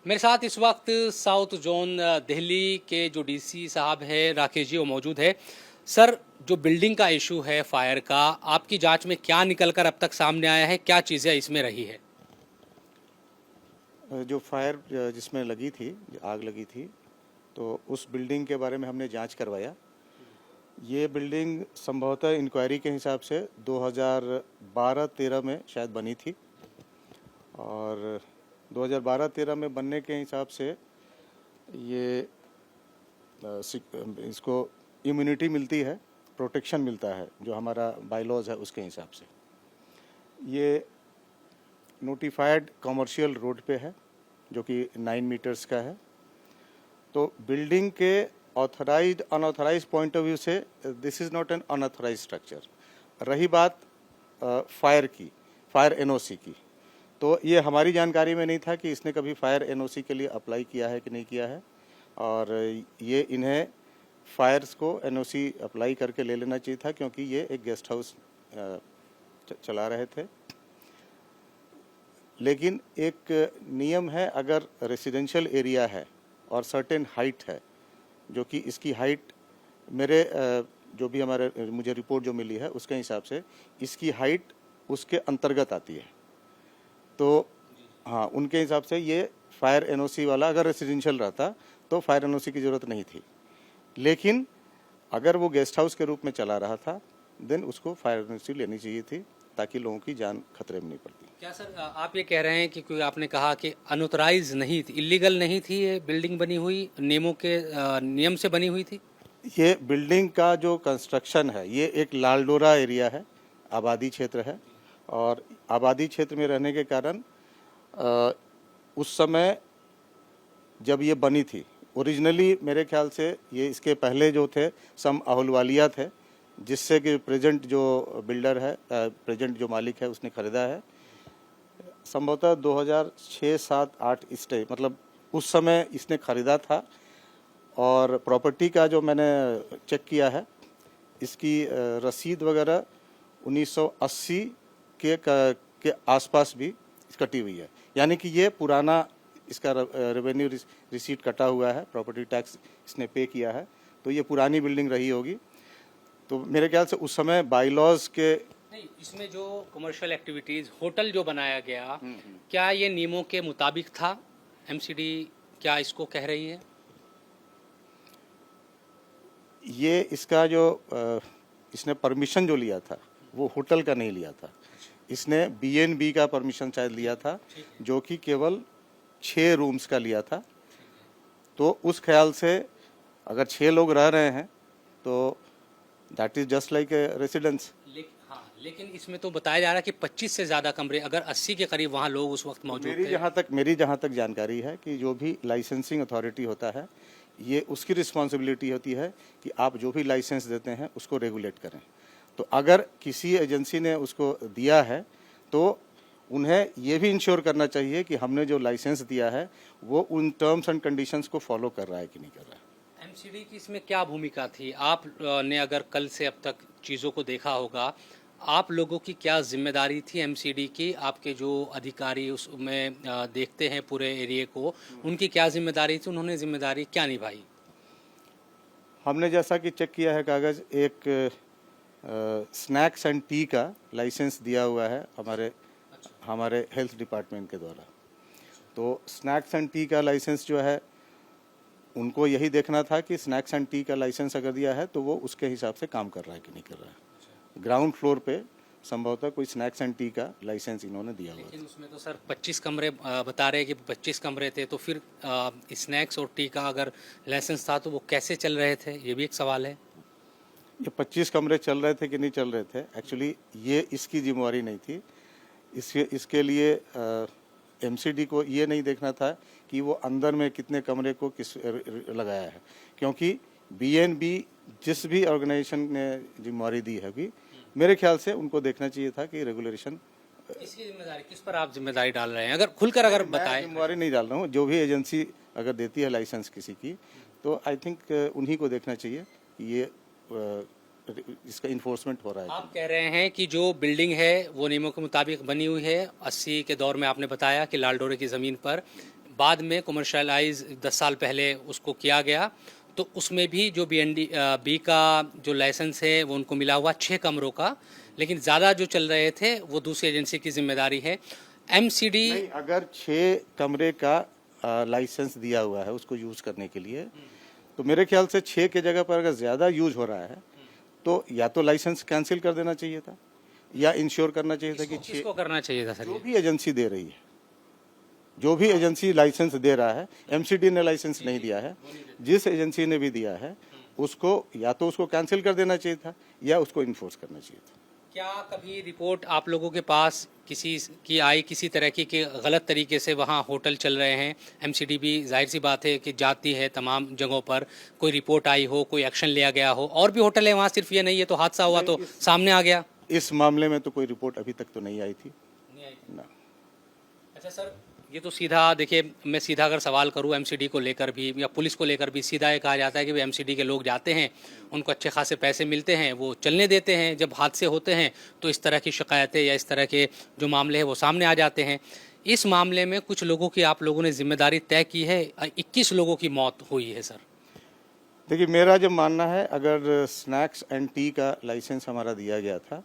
मेरे साथ इस वक्त साउथ जोन दिल्ली के जो डीसी साहब है राकेश जी, वो मौजूद है। सर, जो बिल्डिंग का इशू है फायर का, आपकी जांच में क्या निकलकर अब तक सामने आया है, क्या चीज़ें इसमें रही है? जो फायर जिसमें लगी थी, आग लगी थी, तो उस बिल्डिंग के बारे में हमने जांच करवाया। ये बिल्डिंग संभवतः इंक्वायरी के हिसाब से 2012-13 में शायद बनी थी, और 2012-13 में बनने के हिसाब से ये इसको इम्यूनिटी मिलती है, प्रोटेक्शन मिलता है, जो हमारा बायलॉज है उसके हिसाब से। ये नोटिफाइड कमर्शियल रोड पे है, जो कि 9 मीटर्स का है। तो बिल्डिंग के authorised unauthorised point of view से this is not an unauthorised structure. रही बात फायर एनओसी की, तो ये हमारी जानकारी में नहीं था कि इसने कभी फायर एनओसी के लिए अप्लाई किया है कि नहीं किया है, और ये इन्हें फायर्स को एनओसी अप्लाई करके ले लेना चाहिए था, क्योंकि ये एक गेस्ट हाउस चला रहे थे। लेकिन एक नियम है, अगर रेसिडेंशियल एरिया है और सर्टेन हाइट है, जो कि इसकी हाइट मेरे जो भी मुझे रिपोर्ट जो मिली है उसके हिसाब से इसकी हाइट उसके अंतर्गत आती है। तो हाँ, उनके हिसाब से ये फायर एनओसी वाला अगर रेसिडेंशियल रहता तो फायर एनओसी की ज़रूरत नहीं थी। लेकिन अगर वो गेस्ट हाउस के रूप में चला रहा था, देन उसको फायर एनओसी लेनी चाहिए थी, ताकि लोगों की जान खतरे में नहीं पड़ती। क्या सर, आप ये कह रहे हैं कि कोई, आपने कहा कि अनऑथराइज नहीं थी, इलीगल नहीं थी ये बिल्डिंग बनी हुई, नियमों के नियम से बनी हुई थी? ये बिल्डिंग का जो कंस्ट्रक्शन है, ये एक लालडोरा एरिया है, आबादी क्षेत्र है, और आबादी क्षेत्र में रहने के कारण उस समय जब ये बनी थी, ओरिजिनली मेरे ख्याल से ये इसके पहले जो थे सम अहलुवालिया थे, जिससे कि प्रेजेंट जो बिल्डर है, प्रेजेंट जो मालिक है, उसने ख़रीदा है। संभवतः 2006, 7, 8 इस टाइम, मतलब उस समय इसने ख़रीदा था। और प्रॉपर्टी का जो मैंने चेक किया है, इसकी रसीद वगैरह 1980 के आसपास भी कटी हुई है, यानी कि ये पुराना इसका रेवेन्यू रिसीट कटा हुआ है, प्रॉपर्टी टैक्स इसने पे किया है, तो ये पुरानी बिल्डिंग रही होगी। तो मेरे ख्याल से उस समय बाईलॉज के नहीं, इसमें जो कमर्शियल एक्टिविटीज, होटल जो बनाया गया, क्या ये नियमों के मुताबिक था? एमसीडी क्या इसको कह रही है? ये इसका जो इसने परमिशन जो लिया था, वो होटल का नहीं लिया था, इसने बीएनबी का परमिशन शायद लिया था, जो कि केवल 6 रूम्स का लिया था। तो उस ख्याल से अगर 6 लोग रह रहे हैं तो that is just like a residence. हाँ, लेकिन इसमें तो बताया जा रहा है कि 25 से ज़्यादा कमरे, अगर 80 के करीब वहाँ लोग उस वक्त मौजूद थे। मेरी जहाँ तक जानकारी है कि जो भी लाइसेंसिंग अथॉरिटी होता है, ये उसकी रिस्पॉन्सिबिलिटी होती है कि आप जो भी लाइसेंस देते हैं उसको रेगुलेट करें। तो अगर किसी एजेंसी ने उसको दिया है, तो उन्हें ये भी इंश्योर करना चाहिए कि हमने जो लाइसेंस दिया है वो उन टर्म्स एंड कंडीशंस को फॉलो कर रहा है कि नहीं कर रहा है। एमसीडी की इसमें क्या भूमिका थी? आप ने अगर कल से अब तक चीज़ों को देखा होगा, आप लोगों की क्या जिम्मेदारी थी एमसीडी की? आपके जो अधिकारी उसमें देखते हैं पूरे एरिया को, उनकी क्या जिम्मेदारी थी? उन्होंने जिम्मेदारी क्या निभाई? हमने जैसा कि चेक किया है कागज़, एक स्नैक्स एंड टी का लाइसेंस दिया हुआ है हमारे हेल्थ डिपार्टमेंट के द्वारा। तो स्नैक्स एंड टी का लाइसेंस जो है, उनको यही देखना था कि स्नैक्स एंड टी का लाइसेंस अगर दिया है तो वो उसके हिसाब से काम कर रहा है कि नहीं कर रहा है। ग्राउंड फ्लोर पे संभवतः कोई स्नैक्स एंड टी का लाइसेंस इन्होंने दिया हुआ है। लेकिन उसमें तो सर 25 कमरे बता रहे हैं कि 25 कमरे थे, तो फिर स्नैक्स और टी का अगर लाइसेंस था तो वो कैसे चल रहे थे, ये भी एक सवाल है। ये 25 कमरे चल रहे थे कि नहीं चल रहे थे, एक्चुअली ये इसकी जिम्मेवारी नहीं थी। इसके लिए एमसीडी को ये नहीं देखना था कि वो अंदर में कितने कमरे को किस लगाया है, क्योंकि बीएनबी जिस भी ऑर्गेनाइजेशन ने जिम्मेवारी दी है, भी मेरे ख्याल से उनको देखना चाहिए था कि रेगुलेशन। इसकी जिम्मेदारी किस पर आप जिम्मेदारी डाल रहे हैं? अगर खुलकर अगर बताएं। जिम्मेवारी नहीं डाल रहा हूँ, जो भी एजेंसी अगर देती है लाइसेंस किसी की, तो आई थिंक उन्हीं को देखना चाहिए कि ये इसका इन्फोर्समेंट हो रहा है। आप कह रहे हैं कि जो बिल्डिंग है वो नियमों के मुताबिक बनी हुई है। 80 के दौर में आपने बताया कि लाल डोरे की ज़मीन पर बाद में कमर्शलाइज 10 साल पहले उसको किया गया, तो उसमें भी जो बी का जो लाइसेंस है वो उनको मिला हुआ 6 कमरों का, लेकिन ज़्यादा जो चल रहे थे वो दूसरी एजेंसी की जिम्मेदारी है। एमसीडी नहीं, अगर 6 कमरे का लाइसेंस दिया हुआ है उसको यूज़ करने के लिए, तो मेरे ख्याल से 6 के जगह पर अगर ज़्यादा यूज हो रहा है तो या तो लाइसेंस कैंसिल कर देना चाहिए था, या इंश्योर करना चाहिए था कि किसको करना चाहिए था सर? जो भी एजेंसी दे रही है, जो भी एजेंसी लाइसेंस दे रहा है, एमसीडी ने लाइसेंस नहीं दिया है, जिस एजेंसी ने भी दिया है उसको या तो उसको कैंसिल कर देना चाहिए था या उसको इन्फोर्स करना चाहिए था। क्या कभी रिपोर्ट आप लोगों के पास किसी की आई, किसी तरह की कि गलत तरीके से वहाँ होटल चल रहे हैं? एमसीडी भी जाहिर सी बात है कि जाती है तमाम जगहों पर, कोई रिपोर्ट आई हो, कोई एक्शन लिया गया हो? और भी होटल है वहाँ, सिर्फ ये नहीं है तो हादसा हुआ तो सामने आ गया? इस मामले में तो कोई रिपोर्ट अभी तक तो नहीं आई थी। नहीं आई थी। ना। अच्छा सर, ये तो सीधा देखिए, मैं सीधा अगर सवाल करूं एमसीडी को लेकर भी या पुलिस को लेकर भी, सीधा ये कहा जाता है कि भाई एमसीडी के लोग जाते हैं, उनको अच्छे खासे पैसे मिलते हैं, वो चलने देते हैं, जब हादसे होते हैं तो इस तरह की शिकायतें या इस तरह के जो मामले हैं वो सामने आ जाते हैं। इस मामले में कुछ लोगों की आप लोगों ने जिम्मेदारी तय की है, 21 लोगों की मौत हुई है सर। देखिए, मेरा जब मानना है, अगर स्नैक्स एंड टी का लाइसेंस हमारा दिया गया था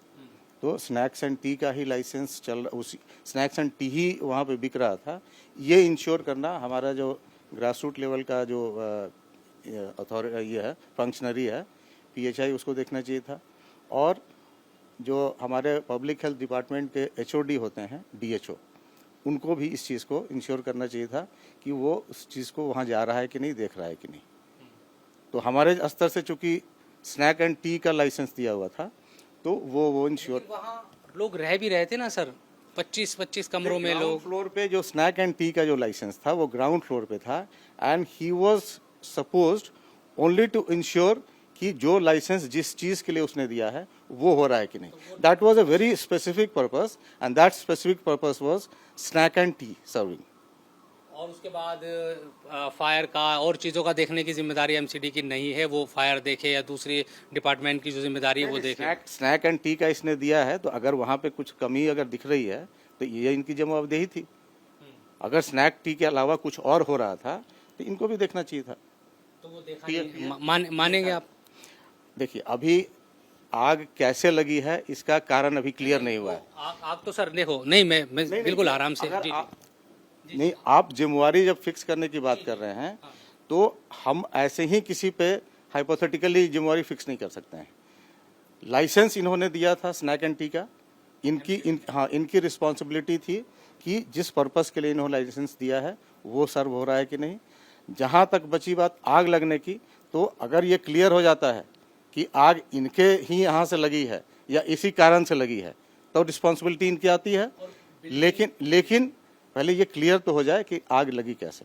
तो स्नैक्स एंड टी का ही लाइसेंस उसी स्नैक्स एंड टी ही वहाँ पे बिक रहा था, ये इंश्योर करना हमारा जो ग्रास रूट लेवल का जो अथॉरिटी ये है, फंक्शनरी है, पीएचआई, उसको देखना चाहिए था। और जो हमारे पब्लिक हेल्थ डिपार्टमेंट के एचओडी होते हैं, डीएचओ, उनको भी इस चीज़ को इंश्योर करना चाहिए था कि वो उस चीज़ को वहाँ जा रहा है कि नहीं, देख रहा है कि नहीं। तो हमारे स्तर से चूँकि स्नैक एंड टी का लाइसेंस दिया हुआ था तो वो इंश्योर। वहाँ लोग रह भी रहे थे ना सर, 25-25 कमरों में लोग। फ्लोर पे जो स्नैक एंड टी का जो लाइसेंस था वो ग्राउंड फ्लोर पे था, and he was supposed only to ensure कि जो लाइसेंस जिस चीज़ के लिए उसने दिया है वो हो रहा है कि नहीं। That was a very specific purpose, and that specific purpose was snack and tea serving. और उसके बाद फायर का और चीज़ों का देखने की जिम्मेदारी एमसीडी की नहीं है, वो फायर देखे या दूसरी डिपार्टमेंट की जो जिम्मेदारी है वो देखे। स्नैक एंड टी का इसने दिया है, तो अगर वहाँ पे कुछ कमी अगर दिख रही है तो ये इनकी जवाबदेही थी। अगर स्नैक टी के अलावा कुछ और हो रहा था तो इनको भी देखना चाहिए था। तो वो देखा नहीं। मानेंगे आप? देखिए, अभी आग कैसे लगी है इसका कारण अभी क्लियर नहीं हुआ है। आग तो सर देखो, नहीं मैं बिल्कुल आराम से। जी, नहीं, आप जिम्मेवारी जब फिक्स करने की बात कर रहे हैं तो हम ऐसे ही किसी पे हाइपोथेटिकली जिम्मेवारी फिक्स नहीं कर सकते हैं। लाइसेंस इन्होंने दिया था स्नैक एंड टी का, इनकी रिस्पॉन्सिबिलिटी थी कि जिस पर्पस के लिए इन्होंने लाइसेंस दिया है वो सर्व हो रहा है कि नहीं। जहाँ तक बची बात आग लगने की, तो अगर ये क्लियर हो जाता है कि आग इनके ही यहाँ से लगी है या इसी कारण से लगी है तो रिस्पॉन्सिबिलिटी इनकी आती है। लेकिन पहले ये क्लियर तो हो जाए कि आग लगी कैसे।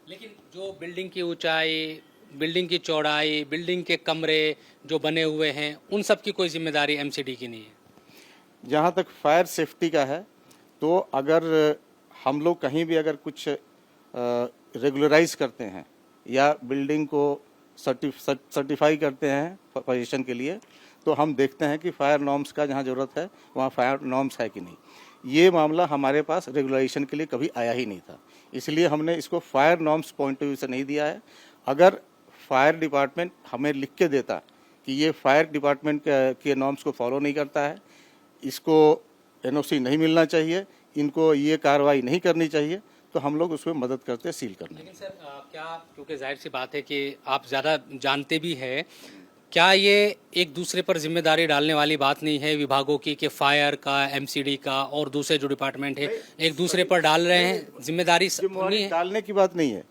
लेकिन जो बिल्डिंग की ऊंचाई, बिल्डिंग की चौड़ाई, बिल्डिंग के कमरे जो बने हुए हैं, उन सब की कोई जिम्मेदारी एमसीडी की नहीं है। जहाँ तक फायर सेफ्टी का है, तो अगर हम लोग कहीं भी अगर कुछ रेगुलराइज करते हैं या बिल्डिंग को सर्टिफाई करते हैं पोजीशन के लिए, तो हम देखते हैं कि फायर नॉर्म्स का जहाँ ज़रूरत है वहाँ फायर नॉर्म्स है कि नहीं। ये मामला हमारे पास रेगुलेशन के लिए कभी आया ही नहीं था, इसलिए हमने इसको fire norms point of view से नहीं दिया है। अगर फायर डिपार्टमेंट हमें लिख के देता कि ये फायर डिपार्टमेंट के नॉर्म्स को फॉलो नहीं करता है, इसको एनओसी नहीं मिलना चाहिए, इनको ये कार्रवाई नहीं करनी चाहिए, तो हम लोग उसमें मदद करते सील करने। लेकिन सर क्या, क्योंकि जाहिर सी बात है कि आप ज़्यादा जानते भी हैं, क्या ये एक दूसरे पर जिम्मेदारी डालने वाली बात नहीं है विभागों की कि फायर का, एमसीडी का और दूसरे जो डिपार्टमेंट है एक दूसरे पर डाल रहे हैं जिम्मेदारी? नहीं डालने की बात नहीं है,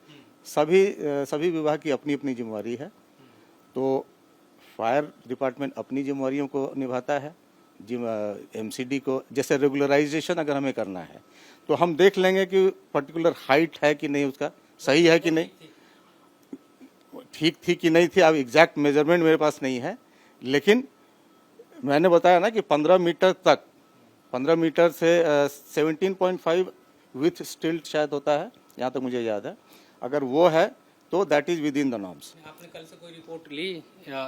सभी विभाग की अपनी अपनी जिम्मेवारी है। तो फायर डिपार्टमेंट अपनी जिम्मेवारियों को निभाता है, एमसीडी को जैसे रेगुलराइजेशन अगर हमें करना है तो हम देख लेंगे कि पर्टिकुलर हाइट है कि नहीं, उसका सही है कि नहीं, ठीक थी कि नहीं थी। अब एग्जैक्ट मेजरमेंट मेरे पास नहीं है, लेकिन मैंने बताया ना कि 15 मीटर तक, 15 मीटर से 17.5 विथ स्टिल्ट शायद होता है, यहाँ तक मुझे याद है। अगर वो है तो that is with in the norms. आपने कल से कोई रिपोर्ट ली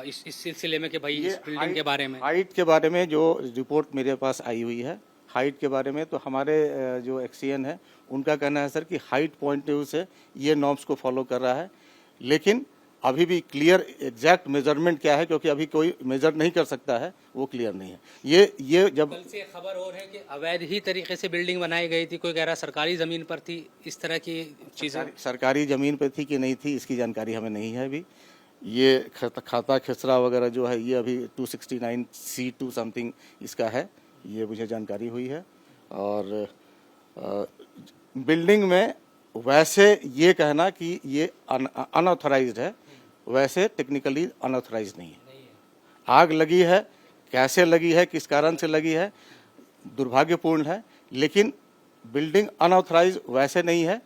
इस सिलसिले में कि भाई इस बिल्डिंग के बारे में? हाइट के बारे में जो रिपोर्ट मेरे पास आई हुई है, हाइट के बारे में, तो हमारे जो एक्सीएन है उनका कहना है सर कि हाइट पॉइंट ऑफ व्यू से ये नॉर्म्स को फॉलो कर रहा है, लेकिन अभी भी क्लियर एग्जैक्ट मेजरमेंट क्या है, क्योंकि अभी कोई मेजर नहीं कर सकता है, वो क्लियर नहीं है। ये जब कल से खबर और है कि अवैध ही तरीके से बिल्डिंग बनाई गई थी, कोई कह रहा सरकारी ज़मीन पर थी, इस तरह की चीज़ें। सरकारी ज़मीन पे थी कि नहीं थी, इसकी जानकारी हमें नहीं है अभी। ये खाता खसरा वगैरह जो है, ये अभी 269C2 समथिंग इसका है, ये मुझे जानकारी हुई है। और बिल्डिंग में वैसे ये कहना कि ये अनऑथराइज्ड है, वैसे टेक्निकली अनऑथराइज नहीं है। आग लगी है, कैसे लगी है, किस कारण से लगी है, दुर्भाग्यपूर्ण है, लेकिन बिल्डिंग अनऑथराइज वैसे नहीं है।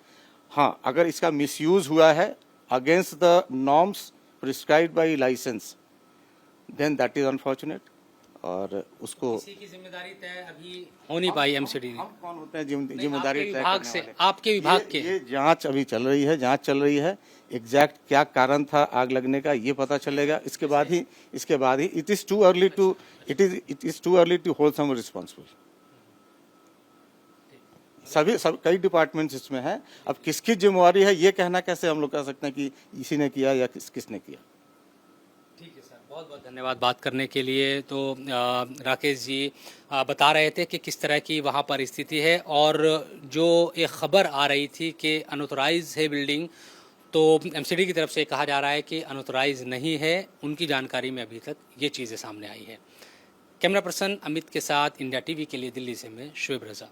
हाँ, अगर इसका मिसयूज हुआ है against the norms prescribed by license, then that is unfortunate. और उसको किसी की जिम्मेदारी तय अभी हो नहीं पाई एमसीडी ने। हम कौन होते हैं जिम्मेदारी तय विभाग करने से, वाले? आपके विभाग के। ये जांच अभी चल रही है, जांच चल रही है। एग्जैक्ट क्या कारण था आग लगने का ये पता चलेगा, इसके बाद ही it is too early to hold some responsible. सब कई डिपार्टमेंट्स इसमें हैं, अब किसकी जिम्मेवारी है ये कहना कैसे हम लोग कह सकते हैं कि इसी ने किया या किसने किया। ठीक है सर, बहुत बहुत धन्यवाद बात करने के लिए। तो राकेश जी बता रहे थे कि किस तरह की वहाँ पर स्थिति है, और जो एक खबर आ रही थी कि अनऑथराइज है बिल्डिंग, तो एमसीडी की तरफ से कहा जा रहा है कि अनऑथराइज नहीं है। उनकी जानकारी में अभी तक ये चीज़ें सामने आई है। कैमरा पर्सन अमित के साथ इंडिया टीवी के लिए दिल्ली से मैं शुएब रजा।